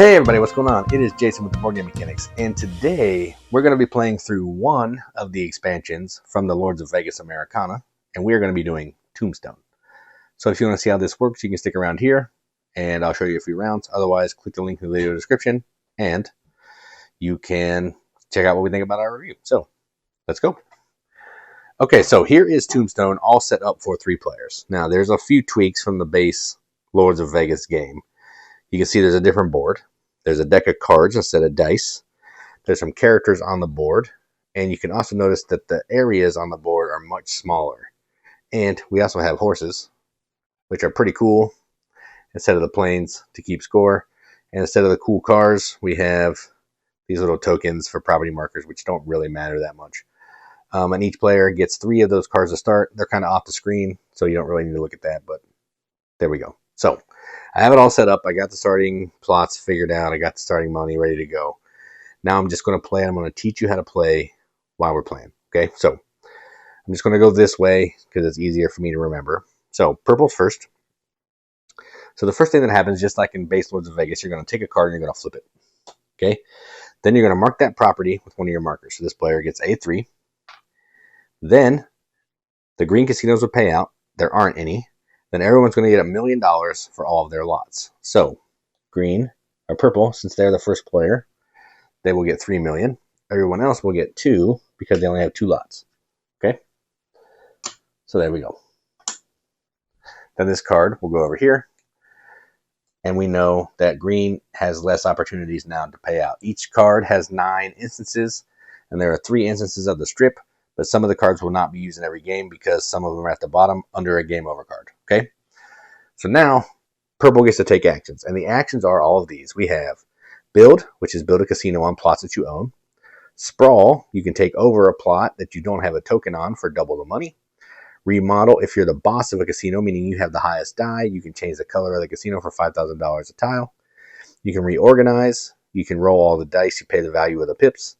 Hey everybody, what's going on? It is Jason with the Board Game Mechanics, and today we're going to be playing through one of the expansions from the Lords of Vegas Americana, and we are going to be doing Tombstone. So if you want to see how this works, you can stick around here, and I'll show you a few rounds. Otherwise, click the link in the video description, and you can check out what we think about our review. So, let's go. Okay, so here is Tombstone all set up for 3 players. Now, there's a few tweaks from the base Lords of Vegas game. You can see there's a different board. There's a deck of cards instead of dice. There's some characters on the board. And you can also notice that the areas on the board are much smaller. And we also have horses, which are pretty cool, instead of the planes to keep score. And instead of the cool cars, we have these little tokens for property markers, which don't really matter that much. And each player gets 3 of those cards to start. They're kind of off the screen, so you don't really need to look at that, but there we go. So, I have it all set up. I got the starting plots figured out. I got the starting money ready to go. Now I'm just going to play. I'm going to teach you how to play while we're playing. Okay, so I'm just going to go this way because it's easier for me to remember. So purple's first. So the first thing that happens, just like in base Lords of Vegas, you're going to take a card and you're going to flip it. Okay, then you're going to mark that property with one of your markers. So this player gets A3. Then the green casinos will pay out. There aren't any. Then everyone's going to get $1 million for all of their lots. So, green or purple, since they're the first player, they will get 3 million. Everyone else will get 2 because they only have 2 lots. Okay? So there we go. Then this card will go over here. And we know that green has less opportunities now to pay out. Each card has 9 instances, and there are 3 instances of the strip. But some of the cards will not be used in every game because some of them are at the bottom under a game over card. Okay? So now, purple gets to take actions. And the actions are all of these. We have build, which is build a casino on plots that you own. Sprawl, you can take over a plot that you don't have a token on for double the money. Remodel, if you're the boss of a casino, meaning you have the highest die, you can change the color of the casino for $5,000 a tile. You can reorganize. You can roll all the dice. You pay the value of the pips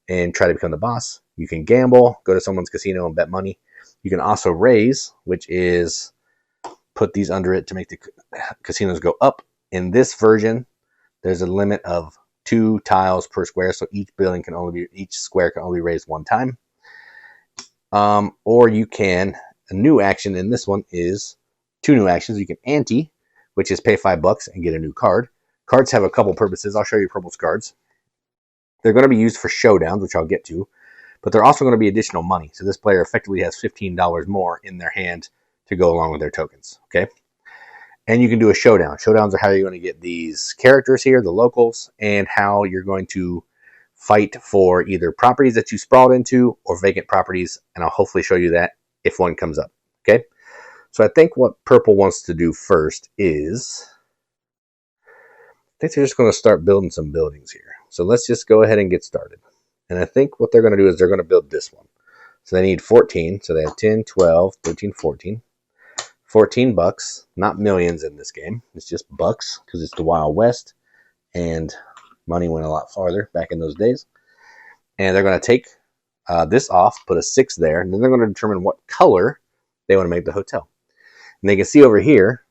and try to become the boss. You can gamble, go to someone's casino and bet money. You can also raise, which is put these under it to make the casinos go up. In this version, there's a limit of 2 tiles per square, so each square can only be raised 1 time. Or you can, a new action in this one is 2 new actions. You can ante, which is pay $5 and get a new card. Cards have a couple purposes. I'll show you purple's cards. They're going to be used for showdowns, which I'll get to. But they're also going to be additional money. So this player effectively has $15 more in their hand to go along with their tokens. Okay? And you can do a showdown. Showdowns are how you're going to get these characters here, the locals, and how you're going to fight for either properties that you sprawled into or vacant properties. And I'll hopefully show you that if one comes up. Okay? So I think what purple wants to do first is, I think they're just going to start building some buildings here. So let's just go ahead and get started. And I think what they're going to do is they're going to build this one. So they need 14. So they have 10, 12, 13, 14. $14. Not millions in this game. It's just bucks because it's the Wild West. And money went a lot farther back in those days. And they're going to take this off, put a 6 there. And then they're going to determine what color they want to make the hotel. And they can see over here,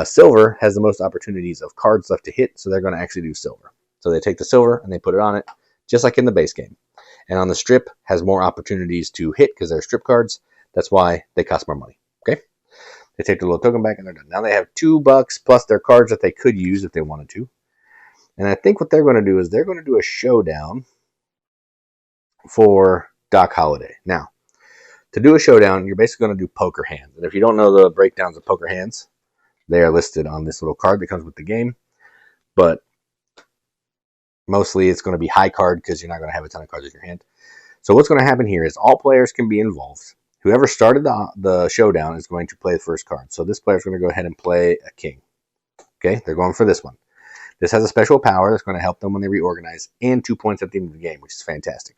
silver has the most opportunities of cards left to hit. So they're going to actually do silver. So they take the silver and they put it on it, just like in the base game. And on the strip, has more opportunities to hit because they're strip cards. That's why they cost more money. Okay? They take the little token back and they're done. Now they have $2 plus their cards that they could use if they wanted to. And I think what they're going to do is they're going to do a showdown for Doc Holliday. Now, to do a showdown, you're basically going to do poker hands. And if you don't know the breakdowns of poker hands, they are listed on this little card that comes with the game. But mostly it's going to be high card because you're not going to have a ton of cards in your hand. So what's going to happen here is all players can be involved. Whoever started the showdown is going to play the first card. So this player is going to go ahead and play a king. Okay, they're going for this one. This has a special power that's going to help them when they reorganize and 2 points at the end of the game, which is fantastic.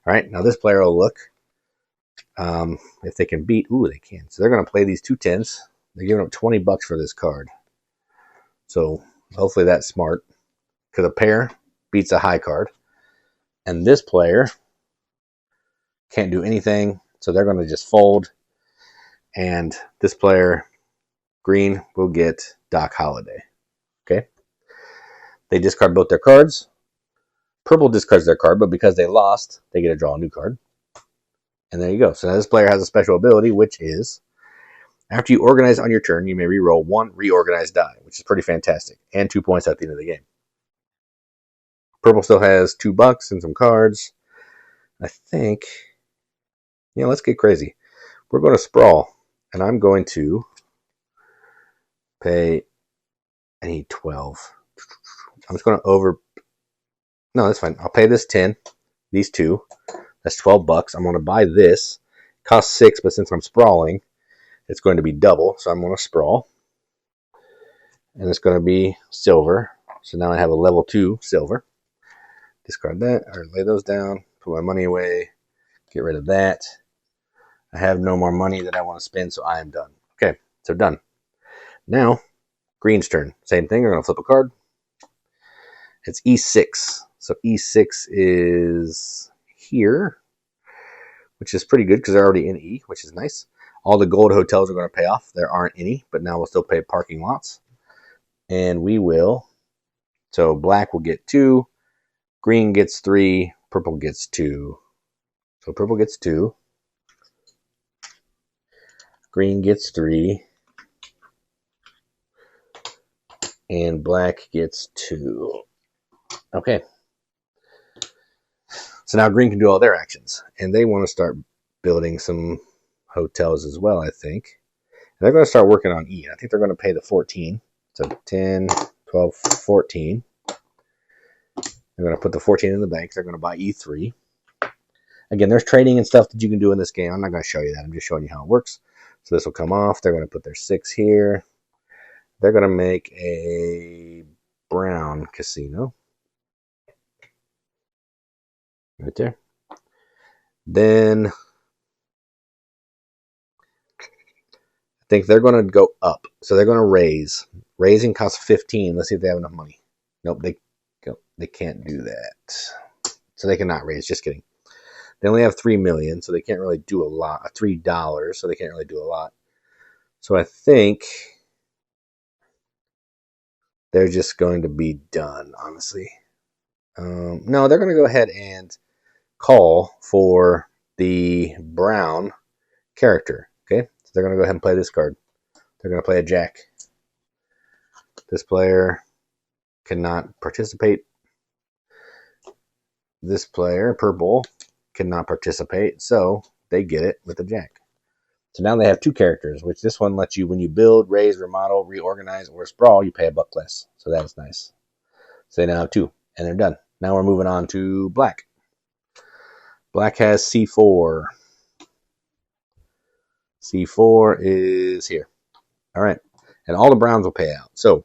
All right, now this player will look if they can beat. Ooh, they can. So they're going to play these 2 10s. They're giving up $20 for this card. So hopefully that's smart because a pair beats a high card. And this player can't do anything, so they're going to just fold. And this player, green, will get Doc Holliday. Okay? They discard both their cards. Purple discards their card, but because they lost, they get to draw a new card. And there you go. So now this player has a special ability, which is after you organize on your turn, you may re-roll 1 reorganized die, which is pretty fantastic, and 2 points at the end of the game. Purple still has $2 and some cards. I think, let's get crazy. We're going to sprawl, and I'm going to pay, I need 12. I'm just going to no, that's fine. I'll pay this 10, these 2. That's $12. I'm going to buy this. It costs 6, but since I'm sprawling, it's going to be double, so I'm going to sprawl. And it's going to be silver. So now I have a level 2 silver. Discard that, or lay those down, put my money away, get rid of that. I have no more money that I want to spend, so I am done. Okay, so done. Now, green's turn. Same thing, we're going to flip a card. It's E6. So E6 is here, which is pretty good because they're already in E, which is nice. All the gold hotels are going to pay off. There aren't any, but now we'll still pay parking lots. And we will. So black will get 2. Green gets 3. Purple gets 2. So purple gets 2. Green gets 3. And black gets 2. Okay. So now green can do all their actions. And they want to start building some hotels as well, I think. And they're going to start working on E. I think they're going to pay the 14. So 10, 12, 14. They're going to put the 14 in the bank. They're going to buy E3. Again, there's trading and stuff that you can do in this game. I'm not going to show you that. I'm just showing you how it works. So this will come off. They're going to put their 6 here. They're going to make a brown casino. Right there. Then I think they're going to go up. So they're going to raise. Raising costs 15. Let's see if they have enough money. Nope, they can't do that. So they cannot raise. Just kidding. They only have 3 million, so they can't really do a lot. $3, so they can't really do a lot. So I think they're just going to be done, honestly. No, they're going to go ahead and call for the brown character. Okay, so they're going to go ahead and play this card. They're going to play a jack. This player cannot participate. This player, purple, cannot participate, so they get it with a jack. So now they have 2 characters, which this one lets you, when you build, raise, remodel, reorganize, or sprawl, you pay $1 less. So that is nice. So they now have 2, and they're done. Now we're moving on to black. Black has C4. C4 is here. All right. And all the browns will pay out. So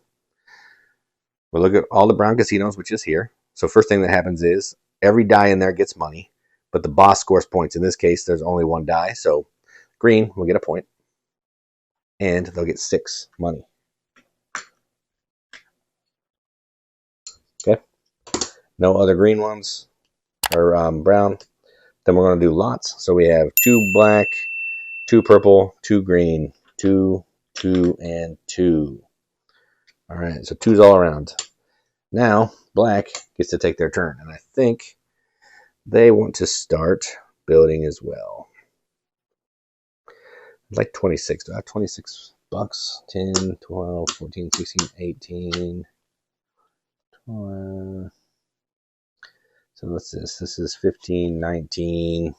we'll look at all the brown casinos, which is here. So first thing that happens is every die in there gets money, but the boss scores points. In this case, there's only 1 die. So green will get a point, and they'll get 6 money. Okay. No other green ones or brown. Then we're going to do lots. So we have 2 black, 2 purple, 2 green, 2, 2, and 2. All right, so 2's all around. Now, black gets to take their turn, and I think they want to start building as well. I'd like 26. Do I have 26 bucks? 10, 12, 14, 16, 18, 12. So what's this? This is 15, 19.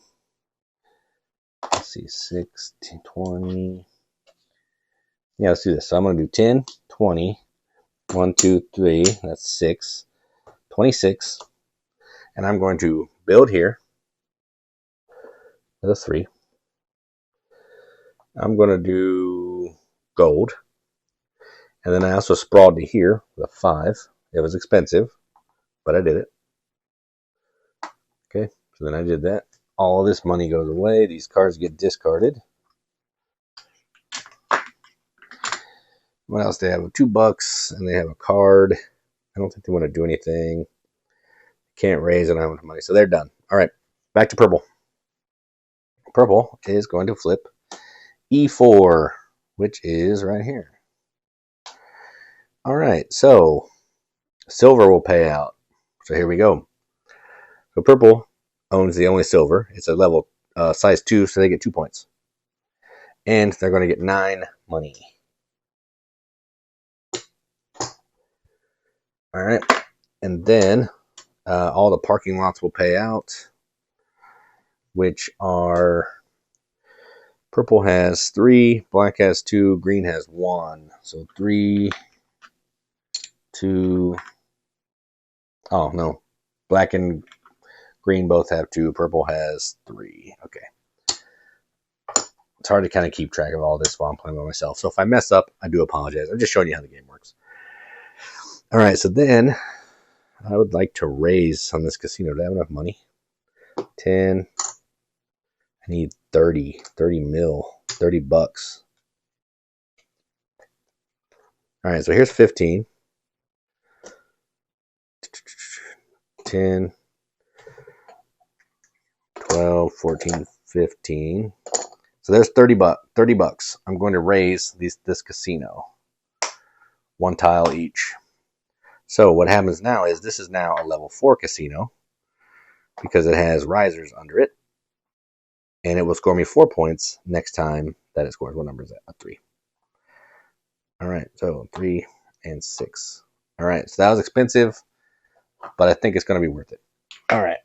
Let's see, 16, 20. Yeah, let's do this. So I'm going to do 10, 20. 1, 2, 3. That's 6. 26. And I'm going to build here with a 3. I'm going to do gold. And then I also sprawled to here with a 5. It was expensive, but I did it. Okay, so then I did that. All of this money goes away. These cards get discarded. What else? They have $2 and they have a card. I don't think they want to do anything. Can't raise and I don't have enough money. So they're done. All right, back to purple. Purple is going to flip E4, which is right here. All right, so Silver will pay out. So here we go. So purple owns the only silver. It's a level size 2, so they get 2 points. And they're going to get 9 money. All right. And then all the parking lots will pay out, which are purple has 3, black has 2, green has 1. So 3, 2. Oh, no. Black and green both have 2. Purple has 3. Okay. It's hard to kind of keep track of all this while I'm playing by myself. So if I mess up, I do apologize. I'm just showing you how the game works. All right. So then I would like to raise on this casino. Do I have enough money? 10. I need 30 mil, 30 bucks. All right. So here's 15. 10, 12, 14, 15. So there's 30 bucks. I'm going to raise this casino. 1 tile each. So what happens now is this is now a level 4 casino because it has risers under it. And it will score me 4 points next time that it scores. What number is that? A 3. All right. So 3 and 6. All right. So that was expensive, but I think it's going to be worth it. All right.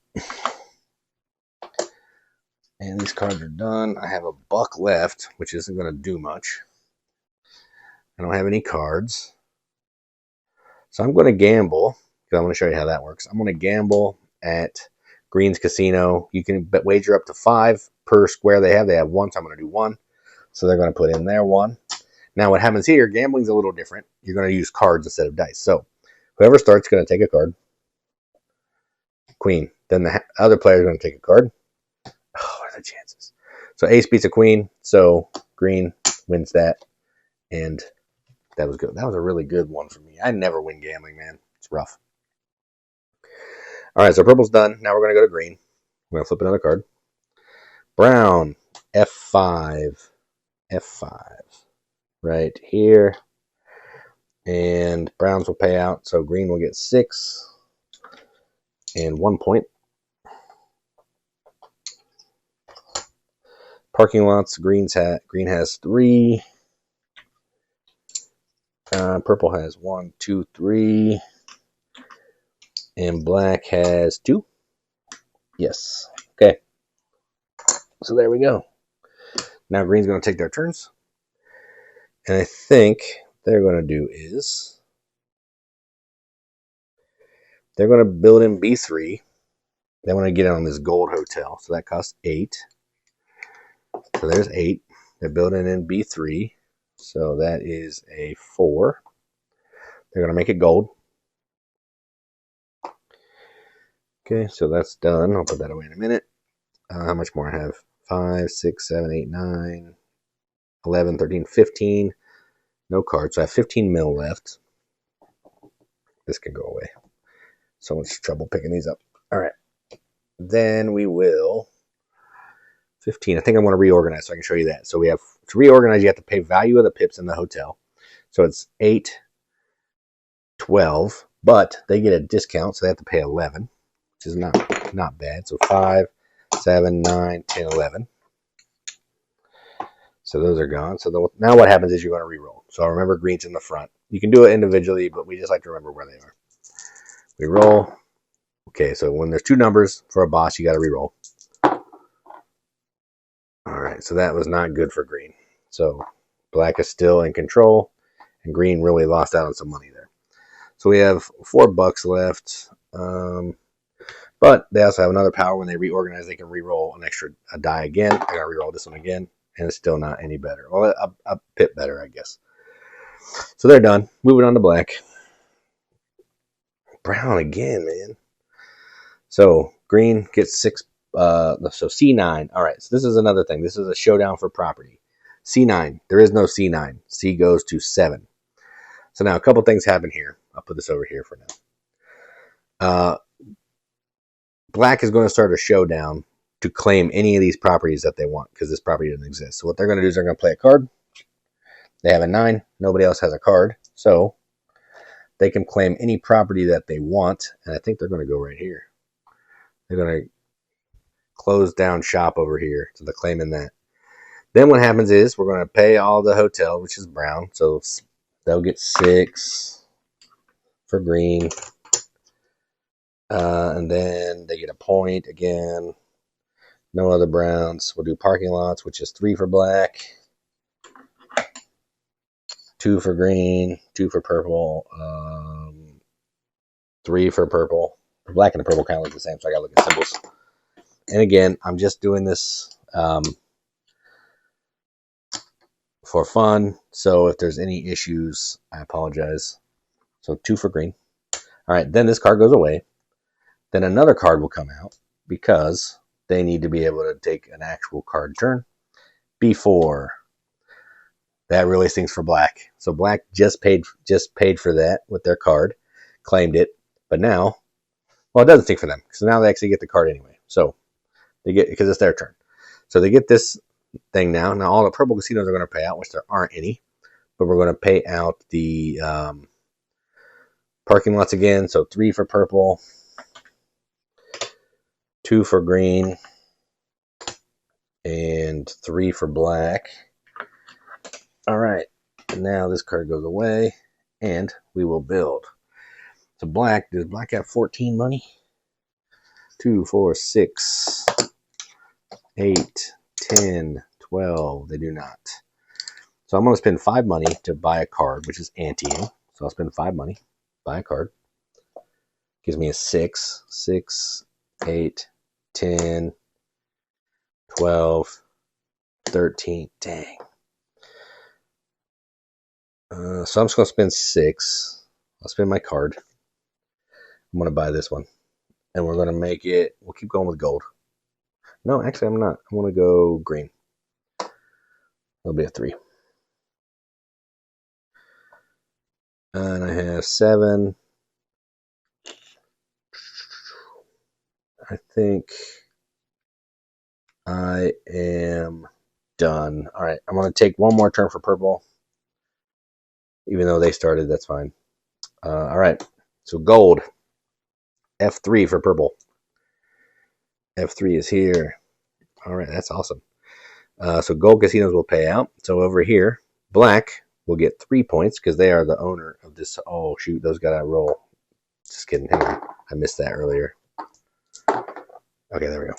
And these cards are done. I have a buck left, which isn't going to do much. I don't have any cards. So I'm going to gamble, because I'm going to show you how that works. I'm going to gamble at Green's Casino. You can wager up to 5 per square they have. They have 1, so I'm going to do 1. So they're going to put in their 1. Now what happens here, gambling's a little different. You're going to use cards instead of dice. So whoever starts is going to take a card. Queen. Then the other player is going to take a card. Oh, what are the chances? So ace beats a queen. So green wins that. And that was good. That was a really good one for me. I never win gambling, man. It's rough. All right, so purple's done. Now we're going to go to green. We're going to flip another card. Brown, F5. F5. Right here. And browns will pay out. So green will get 6 and 1 point. Parking lots, green has 3. Purple has 1, 2, 3. And black has 2. Yes. Okay. So there we go. Now green's going to take their turns. And I think they're going to do is they're going to build in B3. They want to get on this gold hotel. So that costs 8. So there's 8. They're building in B3. So that is a 4. They're going to make it gold. Okay, so that's done. I'll put that away in a minute. How much more I have? 5, 6, 7, 8, 9, 11, 13, 15. No cards. So I have 15 mil left. This can go away. So much trouble picking these up. All right. Then we will... 15. I think I'm going to reorganize so I can show you that. So we have to reorganize. You have to pay value of the pips in the hotel. So it's 8, 12, but they get a discount, so they have to pay 11, which is not bad. So 5, 7, 9, 10, 11. So those are gone. So now what happens is you're going to re-roll. So remember green's in the front. You can do it individually, but we just like to remember where they are. We roll. Okay, so when there's 2 numbers for a boss, you got to re-roll. All right, so that was not good for green. So black is still in control, and green really lost out on some money there. So we have 4 bucks left, but they also have another power. When they reorganize, they can re-roll a die again. I got to re-roll this one again, and it's still not any better. Well, a bit better, I guess. So they're done. Moving on to black. Brown again, man. So green gets 6. So C9. All right, so this is another thing. This is a showdown for property. C9. There is no C9. C goes to 7. So now a couple things happen here. I'll put this over here for now. Black is going to start a showdown to claim any of these properties that they want because this property doesn't exist. So what they're going to do is they're going to play a card. They have a 9. Nobody else has a card. So they can claim any property that they want, and I think they're going to go right here. They're going to close down shop over here, so they're claiming that. Then what happens is we're going to pay all the hotel, which is brown, so they'll get 6 for green, and then they get a point again. No other browns. We'll do parking lots, which is 3 for black, 2 for green, 2 for purple, 3 for purple. The black and the purple kind of look the same, so I gotta look at symbols. And again, I'm just doing this for fun, so if there's any issues, I apologize. So 2 for green. All right, then this card goes away. Then another card will come out because they need to be able to take an actual card turn before. That really stings for black. So black just paid for that with their card, claimed it, but now, well, it doesn't stink for them because now they actually get the card anyway. So they get, because it's their turn. So they get this thing now. Now all the purple casinos are going to pay out, which there aren't any, but we're going to pay out the parking lots again. So 3 for purple, 2 for green, and 3 for black. All right, now this card goes away, and we will build. So black, does black have 14 money? 2, 4, 6, 8, 10, 12. They do not. So I'm going to spend 5 money to buy a card, which is anteing. So I'll spend 5 money, buy a card. Gives me a 6, 6, 8, 10, 12, 13. Dang. So I'm just going to spend 6. I'll spend my card. I'm going to buy this one. And we're going to make it, we'll keep going with gold. No, actually I'm not. I want to go green. That'll be a 3. And I have 7. I think I am done. All right, I'm going to take one more turn for purple. Even though they started, that's fine. All right, so gold. F3 for purple. F3 is here. All right, that's awesome. So gold casinos will pay out. So over here, black will get 3 points because they are the owner of this. Oh, shoot, those got to roll. Just kidding. Hang on. I missed that earlier. Okay, there we go.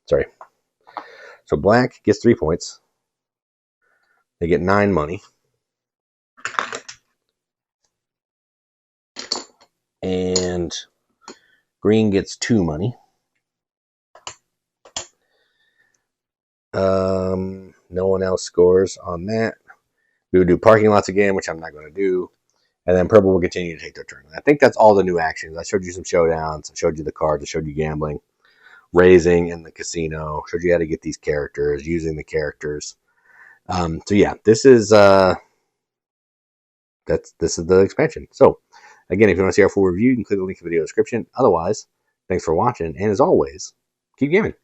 Sorry. So black gets 3 points. They get 9 money. And green gets 2 money. No one else scores on that. We would do parking lots again, which I'm not going to do. And then purple will continue to take their turn. I think that's all the new actions. I showed you some showdowns. I showed you the cards. I showed you gambling, raising in the casino. Showed you how to get these characters, using the characters. So yeah, this is the expansion. So again, if you want to see our full review, you can click the link in the video description. Otherwise, thanks for watching, and as always, keep gaming.